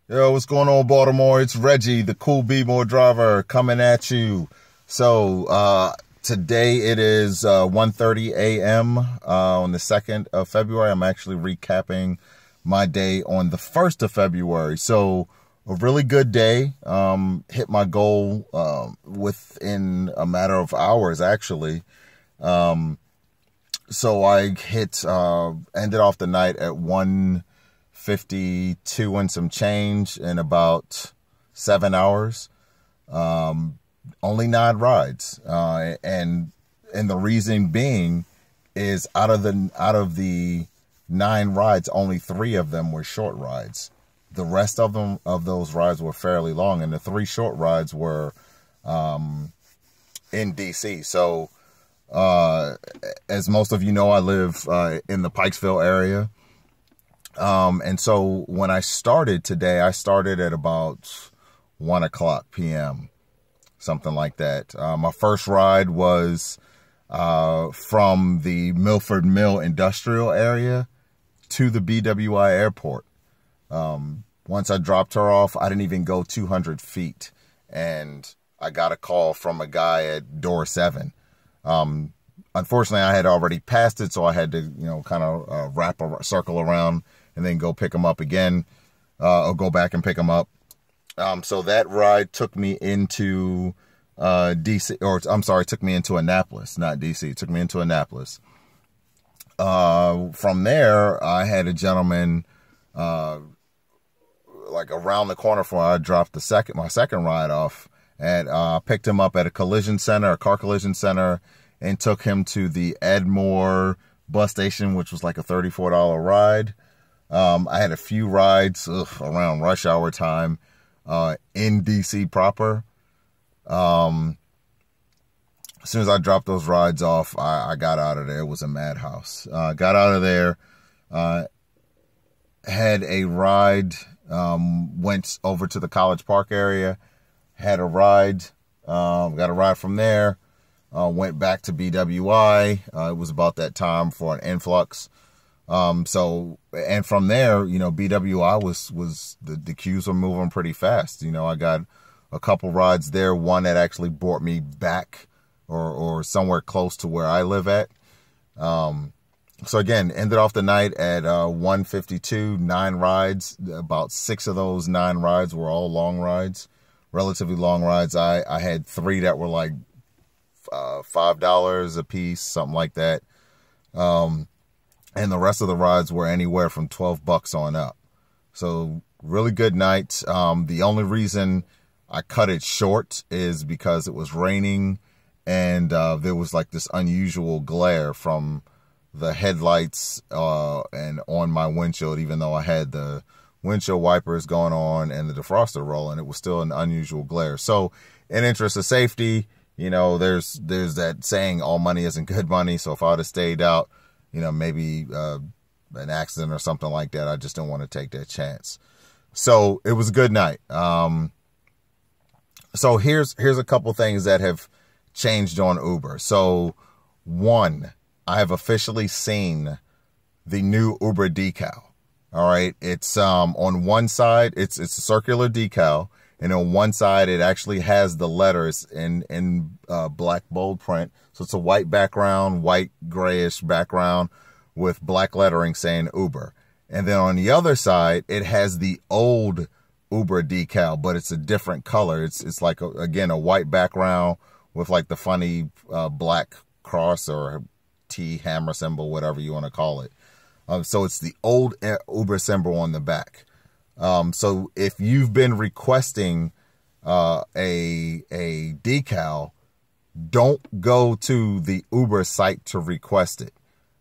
Yo, what's going on, Baltimore? It's Reggie, the CoolB'more driver, coming at you. So, today it is 1:30 a.m. On the 2nd of February. I'm actually recapping my day on the 1st of February. So, a really good day. Hit my goal within a matter of hours, actually. So I ended off the night at 152 and some change in about 7 hours. Only 9 rides. And the reason being is out of the 9 rides, only 3 of them were short rides. The rest of those rides were fairly long, and the 3 short rides were in DC. So as most of you know, I live in the Pikesville area. And so when I started today, I started at about 1:00 p.m., something like that. My first ride was from the Milford Mill industrial area to the BWI airport. Once I dropped her off, I didn't even go 200 feet, and I got a call from a guy at door 7. Unfortunately, I had already passed it, so I had to, kind of wrap a circle around and then go pick him up again, or go back and pick him up. So that ride took me into DC, or I'm sorry, took me into Annapolis, not DC. It took me into Annapolis. From there, I had a gentleman like around the corner from where I dropped my second ride off, and picked him up at a car collision center, and took him to the Edmore bus station, which was like a $34 ride. I had a few rides around rush hour time in DC proper. As soon as I dropped those rides off, I got out of there. It was a madhouse. Got out of there, had a ride, went over to the College Park area, had a ride, got a ride from there. Went back to BWI. It was about that time for an influx. And from there, BWI was the queues were moving pretty fast. I got a couple rides there. One that actually brought me back or somewhere close to where I live at. So again, ended off the night at 152, 9 rides. About 6 of those 9 rides were all long rides, relatively long rides. I had 3 that were like $5 a piece, something like that. And the rest of the rides were anywhere from $12 on up. So really good night. The only reason I cut it short is because it was raining, and there was like this unusual glare from the headlights and on my windshield. Even though I had the windshield wipers going on and the defroster rolling, it was still an unusual glare. So in interest of safety, there's that saying, all money isn't good money. So if I would have stayed out, maybe an accident or something like that, I just didn't want to take that chance. So it was a good night. So here's a couple things that have changed on Uber. So 1, I have officially seen the new Uber decal. All right. It's on one side, it's a circular decal. And on one side, it actually has the letters in black bold print. So it's a white background, white grayish background with black lettering saying Uber. And then on the other side, it has the old Uber decal, but it's a different color. It's like, again, a white background with like the funny black cross or T hammer symbol, whatever you want to call it. So it's the old Uber symbol on the back. So if you've been requesting a decal, don't go to the Uber site to request it.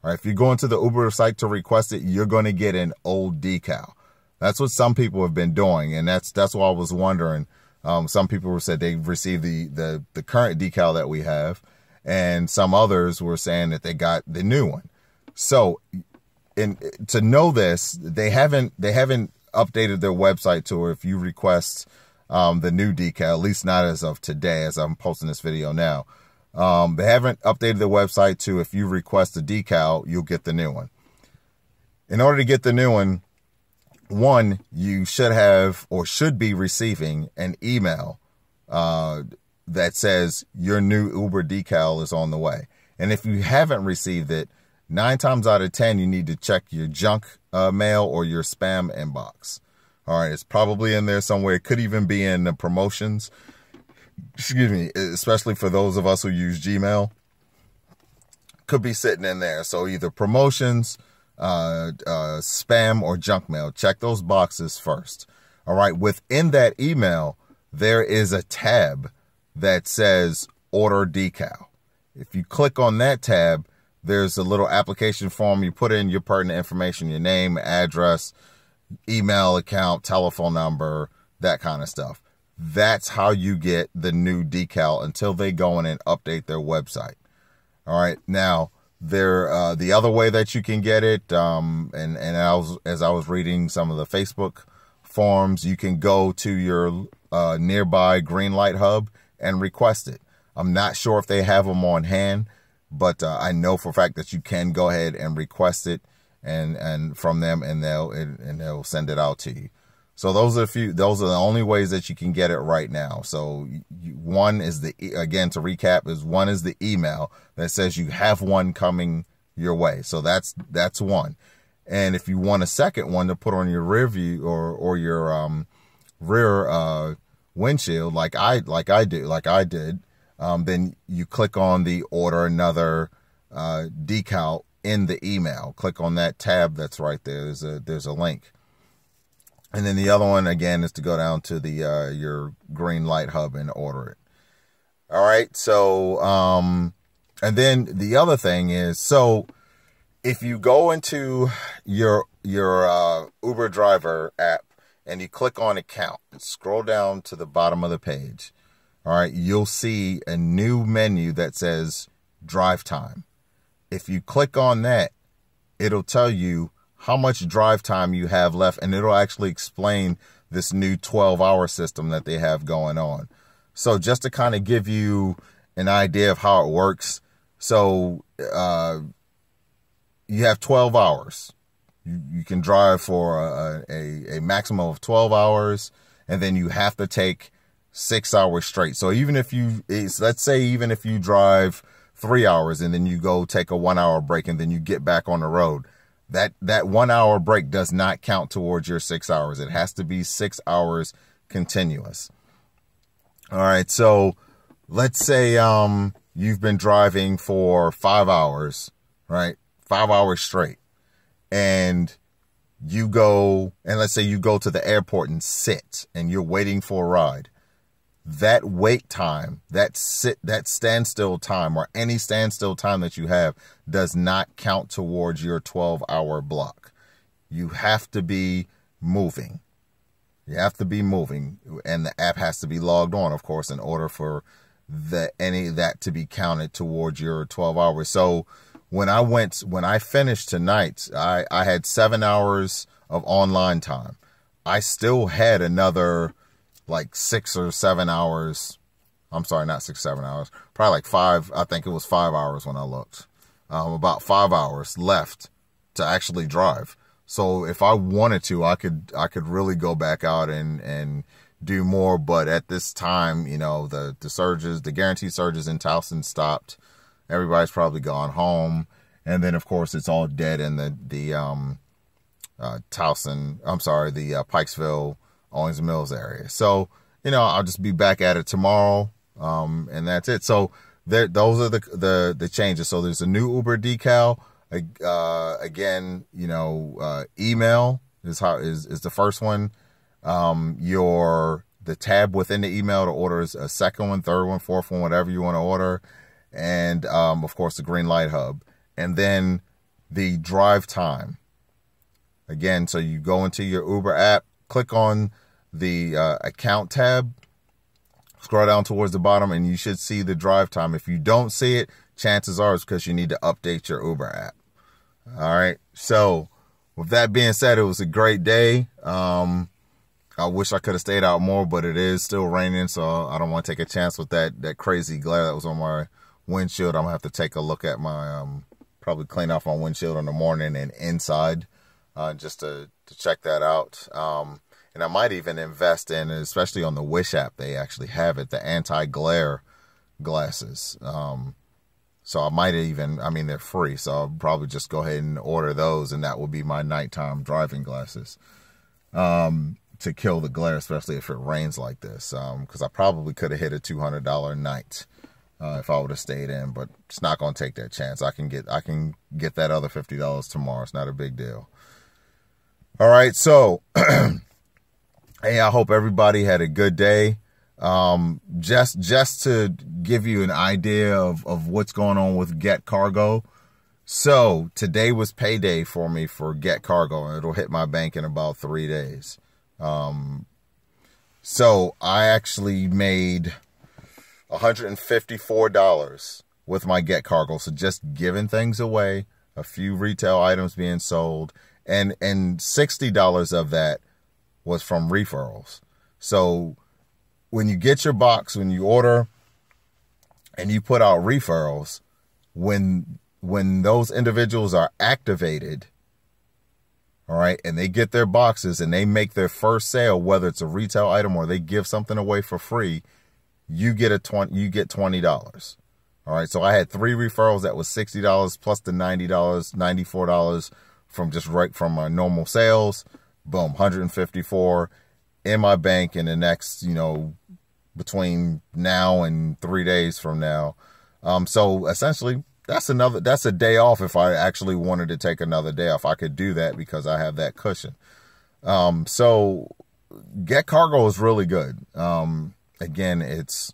All right, if you're going to the Uber site to request it, you're going to get an old decal. That's what some people have been doing, and that's why I was wondering. Some people said they received the current decal that we have, and some others were saying that they got the new one. So, to know this, they haven't updated their website to where if you request the new decal, at least not as of today, as I'm posting this video now. They haven't updated the website to if you request a decal, you'll get the new one. In order to get the new one, one, you should have or should be receiving an email that says your new Uber decal is on the way. And if you haven't received it, 9 times out of 10, you need to check your junk mail or your spam inbox. All right, it's probably in there somewhere. It could even be in the promotions. Excuse me, especially for those of us who use Gmail. Could be sitting in there. So either promotions, spam, or junk mail. Check those boxes first. All right, within that email, there is a tab that says order decal. If you click on that tab, there's a little application form. You put in your pertinent information, your name, address, email account, telephone number, that kind of stuff. That's how you get the new decal until they go in and update their website. All right. Now, the other way that you can get it, as I was reading some of the Facebook forums, you can go to your nearby Greenlight hub and request it. I'm not sure if they have them on hand, but I know for a fact that you can go ahead and request it and from them, and they'll send it out to you. So those are the only ways that you can get it right now. So one is again, to recap, one is the email that says you have one coming your way. So that's one. And if you want a second one to put on your rear view or your rear windshield, like I did, then you click on the order another decal in the email. Click on that tab that's right there. There's a link. And then the other one, again, is to go down to the your Greenlight hub and order it. All right. So, and then the other thing is, so if you go into your Uber driver app and you click on account and scroll down to the bottom of the page, all right, you'll see a new menu that says drive time. If you click on that, it'll tell you how much drive time you have left, and it'll actually explain this new 12-hour system that they have going on. So just to kind of give you an idea of how it works, so you have 12 hours. You can drive for a maximum of 12 hours, and then you have to take 6 hours straight. So even if let's say even if you drive 3 hours and then you go take a 1 hour break and then you get back on the road, that 1 hour break does not count towards your 6 hours. It has to be 6 hours continuous. All right. So let's say, you've been driving for 5 hours, right? 5 hours straight. And let's say you go to the airport and sit and you're waiting for a ride. That wait time, that standstill time, or any standstill time that you have, does not count towards your 12-hour block. You have to be moving. You have to be moving, and the app has to be logged on, of course, in order for any of that to be counted towards your 12 hours. So when I finished tonight, I had 7 hours of online time. I still had another like 6 or 7 hours. I'm sorry, not 6, 7 hours. Probably like 5. I think it was 5 hours when I looked. About 5 hours left to actually drive. So if I wanted to, I could really go back out and do more. But at this time, you know, the surges, the guaranteed surges in Towson stopped. Everybody's probably gone home. And then of course it's all dead in the Pikesville, Owings Mills area. So, you know, I'll just be back at it tomorrow. And that's it. So those are the changes. So there's a new Uber decal. Again, you know, email is the first one. The tab within the email to order is a second one, third one, fourth one, whatever you want to order. And, of course, the Greenlight hub. And then the drive time. Again, so you go into your Uber app, click on the account tab, scroll down towards the bottom, and you should see the drive time. If you don't see it, chances are it's because you need to update your Uber app. All right. So with that being said, it was a great day. I wish I could have stayed out more, but it is still raining, so I don't want to take a chance with that crazy glare that was on my windshield. I'm gonna have to take a look at my probably clean off my windshield in the morning and inside. just to check that out. And I might even invest in, especially on the Wish app, they actually have it, the anti-glare glasses. So I might even, I mean, they're free, so I'll probably just go ahead and order those, and that will be my nighttime driving glasses to kill the glare, especially if it rains like this. Because I probably could have hit a $200 night if I would have stayed in, but it's not going to take that chance. I can get that other $50 tomorrow. It's not a big deal. All right, so hey, I hope everybody had a good day. Just to give you an idea of what's going on with Get Cargo. So today was payday for me for Get Cargo, and it'll hit my bank in about 3 days. So I actually made $154 with my Get Cargo. So just giving things away, a few retail items being sold, and $60 of that was from referrals. So when you get your box, when you order and you put out referrals, when those individuals are activated, all right, and they get their boxes and they make their first sale, whether it's a retail item or they give something away for free, you get $20. All right, so I had 3 referrals that was $60 plus the $90, $94 from just right from my normal sales. Boom, $154 in my bank in the next, between now and 3 days from now. So essentially that's a day off if I actually wanted to take another day off. I could do that because I have that cushion. So Get Cargo is really good. Again, it's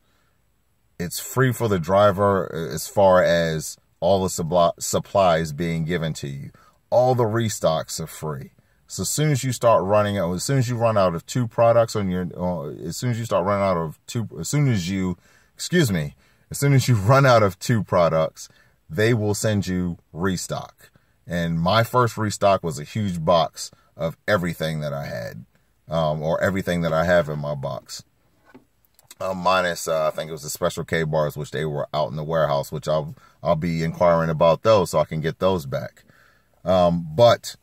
free for the driver as far as all the supplies being given to you. All the restocks are free. So as soon as you start running out, as soon as you run out of 2 products on your, as soon as you run out of 2 products, they will send you restock. And my first restock was a huge box of everything that I had, or everything that I have in my box. Minus, I think it was the special K bars, which they were out in the warehouse, which I'll be inquiring about those so I can get those back. But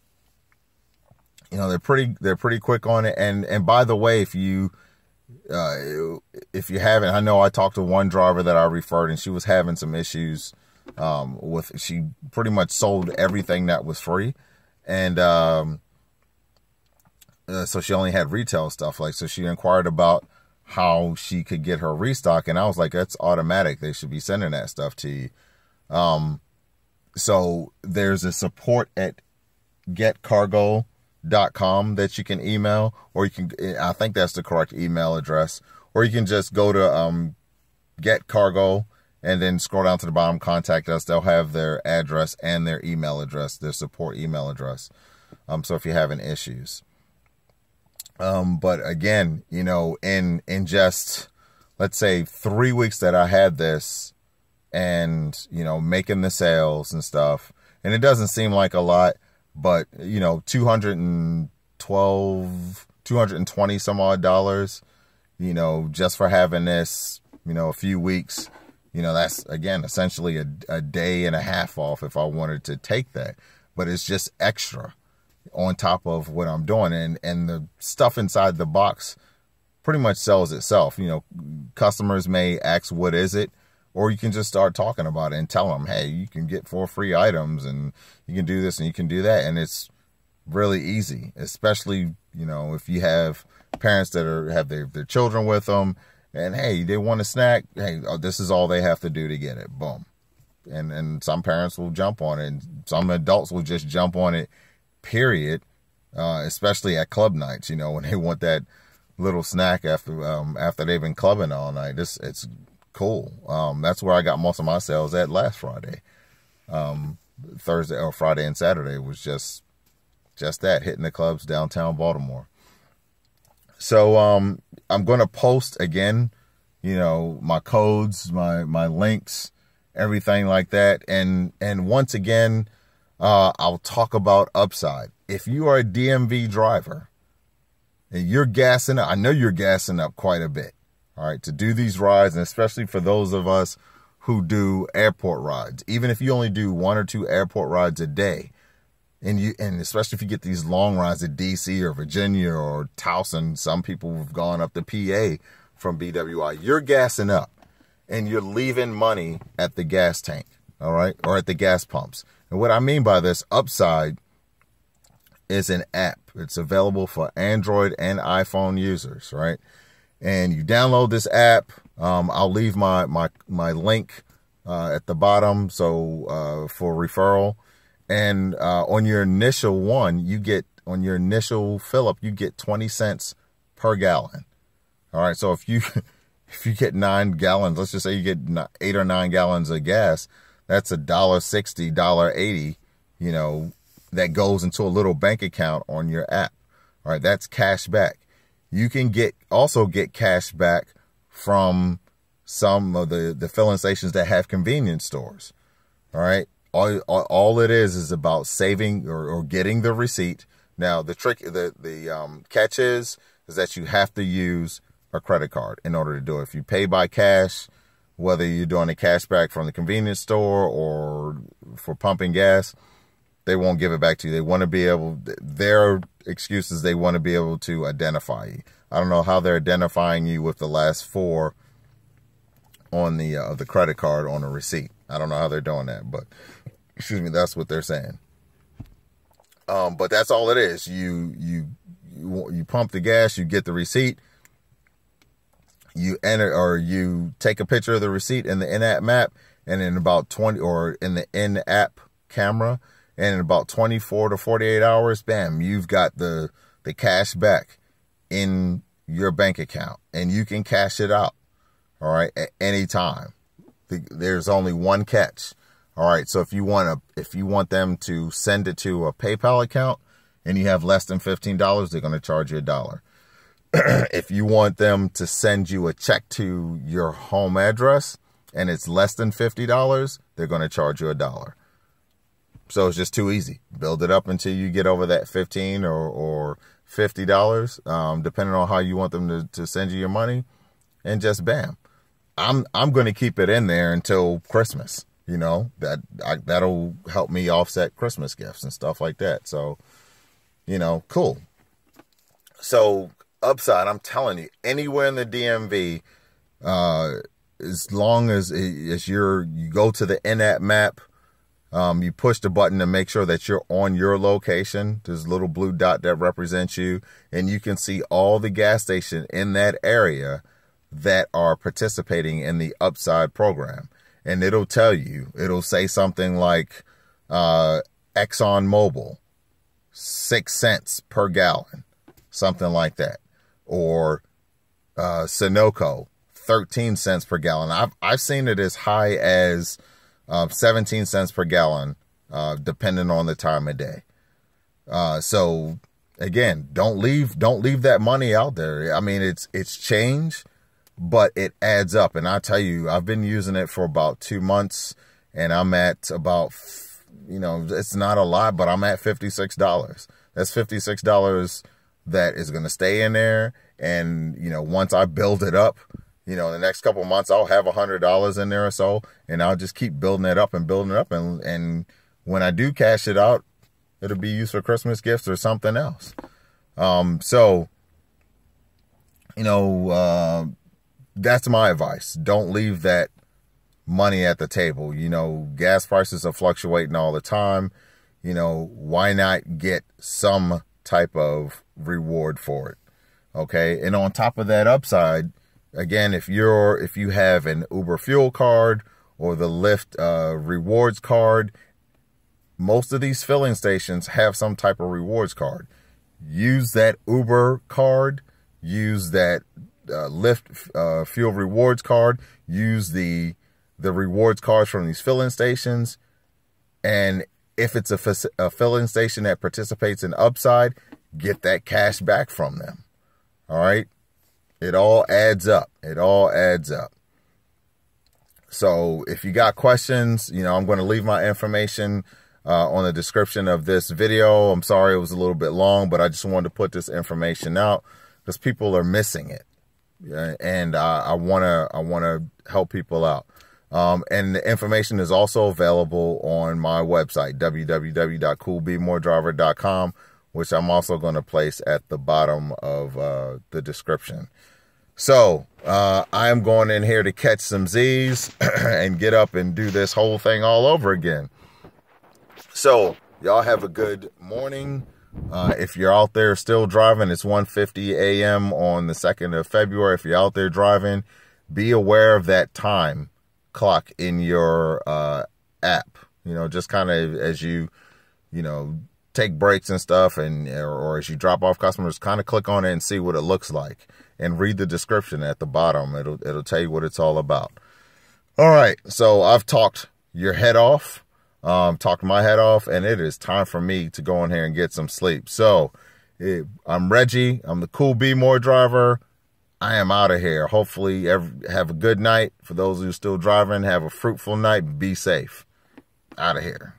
they're pretty quick on it. And by the way, if you haven't, I know I talked to one driver that I referred, and she was having some issues, she pretty much sold everything that was free. And, so she only had retail stuff. So she inquired about how she could get her restock. And I was like, that's automatic. They should be sending that stuff to you. So there's a support at getcargo.com that you can email, or you can, I think that's the correct email address, or you can just go to Get Cargo and then scroll down to the bottom, contact us. They'll have their address and their email address, their support email address. So if you're having issues. But again, in just, let's say 3 weeks that I had this and, making the sales and stuff, and it doesn't seem like a lot, but, $220 some odd dollars, just for having this, a few weeks, that's, again, essentially a day and a half off if I wanted to take that. But it's just extra on top of what I'm doing. And the stuff inside the box pretty much sells itself. Customers may ask, what is it? Or you can just start talking about it and tell them, hey, you can get 4 free items and you can do this and you can do that. And it's really easy, especially, if you have parents that have their children with them and, hey, they want a snack. Hey, this is all they have to do to get it. Boom. And some parents will jump on it, and some adults will just jump on it, period. Especially at club nights, when they want that little snack after they've been clubbing all night. It's cool. That's where I got most of my sales at last Friday. Thursday or Friday and Saturday was just that, hitting the clubs downtown Baltimore. So I'm going to post again, my codes, my links, everything like that. And once again, I'll talk about upside. If you are a DMV driver and you're gassing up, I know you're gassing up quite a bit, all right, to do these rides, and especially for those of us who do airport rides. Even if you only do 1 or 2 airport rides a day, and especially if you get these long rides to DC or Virginia or Towson, some people have gone up to PA from BWI, you're gassing up and you're leaving money at the gas tank, all right, or at the gas pumps. And what I mean by this, Upside is an app. It's available for Android and iPhone users, right? And you download this app. I'll leave my link at the bottom, so for referral. And on your initial one, on your initial fill up, you get 20 cents per gallon. All right, so if you get 9 gallons, let's just say you get 8 or 9 gallons of gas, that's $1.60, $1.80, you know, that goes into a little bank account on your app. All right, that's cash back. You can also get cash back from some of the filling stations that have convenience stores. All right, all it is about saving or getting the receipt. Now the trick, the catch is that you have to use a credit card in order to do it. If you pay by cash, whether you're doing a cash back from the convenience store or for pumping gas, they won't give it back to you. They want to be able, their excuse is they want to be able to identify you. I don't know how they're identifying you with the last 4 on the credit card on the receipt. I don't know how they're doing that, but excuse me, that's what they're saying. But that's all it is. You pump the gas, you get the receipt, you enter, or you take a picture of the receipt in the in-app map, and in about 20, or in the in-app camera, and in about 24 to 48 hours, bam, you've got the cash back in your bank account, and you can cash it out, all right, at any time. There's only one catch, all right. So if you want them to send it to a PayPal account and you have less than $15, they're going to charge you $1. If you want them to send you a check to your home address and it's less than $50, they're going to charge you $1. So it's just too easy. Build it up until you get over that $15 or $50, depending on how you want them to send you your money, and just bam. I'm going to keep it in there until Christmas. You know, that'll help me offset Christmas gifts and stuff like that. So, you know, cool. So Upside, I'm telling you, anywhere in the DMV, as long as you go to the in-app map, you push the button to make sure that you're on your location. There's a little blue dot that represents you, and you can see all the gas stations in that area that are participating in the Upside program. And it'll tell you, it'll say something like ExxonMobil, 6 cents per gallon, something like that. Or Sunoco, 13 cents per gallon. I've seen it as high as 17 cents per gallon, depending on the time of day. So again, don't leave that money out there. I mean, it's change, but it adds up. And I tell you, I've been using it for about 2 months, and I'm at about, you know, it's not a lot, but I'm at $56. That's $56 that is going to stay in there. And, you know, once I build it up, you know, the next couple of months, I'll have $100 in there or so, and I'll just keep building it up and building it up. And when I do cash it out, it'll be used for Christmas gifts or something else. So, you know, that's my advice. Don't leave that money at the table. You know, gas prices are fluctuating all the time. You know, why not get some type of reward for it? Okay. And on top of that Upside, again, if you have an Uber fuel card or the LYFT rewards card, most of these filling stations have some type of rewards card. Use that Uber card, use that LYFT fuel rewards card, use the rewards cards from these filling stations. And if it's a filling station that participates in Upside, get that cash back from them. All right. It all adds up. It all adds up. So if you got questions, you know, I'm going to leave my information on the description of this video. I'm sorry it was a little bit long, but I just wanted to put this information out because people are missing it. And I want to help people out. And the information is also available on my website, www.CoolB'moredriver.com, which I'm also going to place at the bottom of the description. So I am going in here to catch some Z's and get up and do this whole thing all over again. So y'all have a good morning. If you're out there still driving, it's 1:50 a.m. on the 2nd of February. If you're out there driving, be aware of that time clock in your app. You know, just kind of as you take breaks and stuff, and or as you drop off customers, kind of click on it and see what it looks like, and read the description at the bottom. It'll tell you what it's all about. All right, so I've talked your head off, talked my head off, and it is time for me to go in here and get some sleep. So I'm Reggie. I'm the CoolB'more driver. I am out of here. Hopefully have a good night. For those who are still driving, have a fruitful night. Be safe. Out of here.